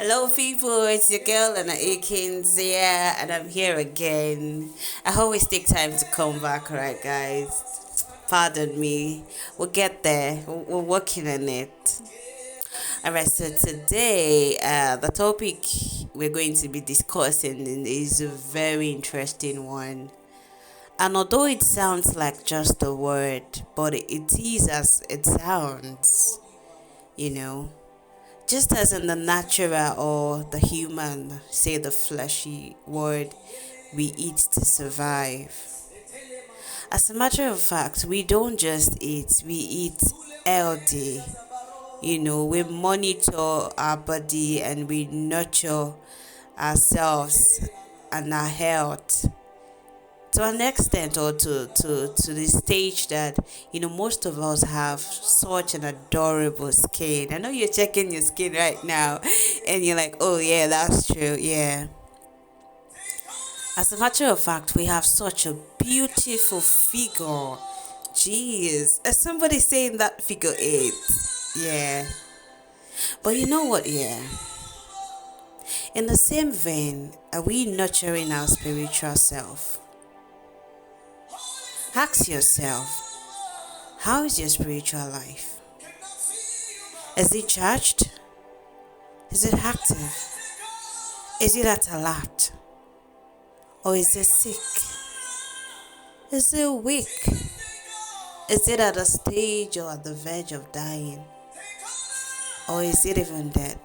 Hello, people. It's your girl Anna Akins here, and I'm here again. I always take time to come back, right, guys? Pardon me. We'll get there. We're working on it. All right. So today, the topic we're going to be discussing is a very interesting one. And although it sounds like just a word, but it is as it sounds. You know. Just as in the natural or the human, say the fleshy word, we eat to survive. As a matter of fact, we don't just eat, we eat healthy. We monitor our body and we nurture ourselves and our health to an extent, or to the stage that most of us have such an adorable skin. I know you're checking your skin right now and you're like, oh yeah, that's true. Yeah, as a matter of fact, we have such a beautiful figure. Jeez, is somebody saying that figure 8? Yeah, but you know what? Yeah, in the same vein, are we nurturing our spiritual self? Ask yourself, how is your spiritual life? Is it charged? Is it active? Is it at alert? Or is it sick? Is it weak? Is it at a stage or at the verge of dying? Or is it even dead?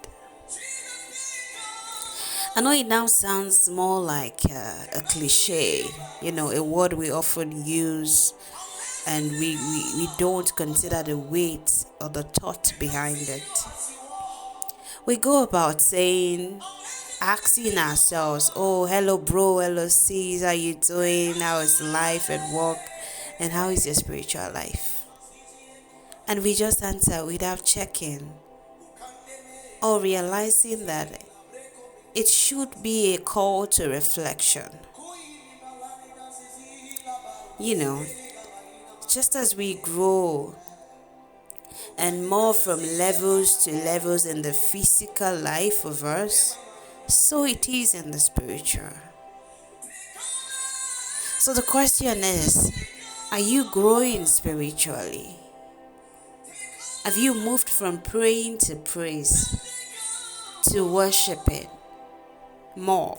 I know it now sounds more like a cliche, a word we often use, and we don't consider the weight or the thought behind it. We go about asking ourselves, oh, hello bro, hello sis, how you doing? How is life at work? And how is your spiritual life? And we just answer without checking or realizing that it should be a call to reflection. Just as we grow and move from levels to levels in the physical life of us, so it is in the spiritual. So the question is, are you growing spiritually? Have you moved from praying to praise, to worshiping more,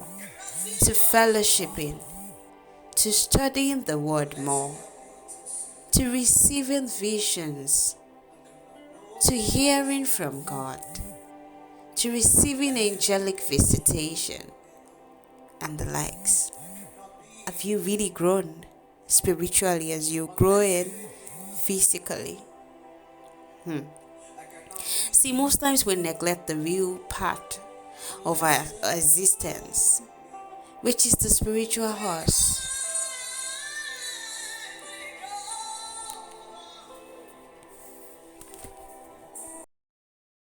to fellowshipping, to studying the word more, to receiving visions, to hearing from God, to receiving angelic visitation, and the likes? Have you really grown spiritually as you're growing physically? See, most times we neglect the real part of our existence, which is the spiritual horse.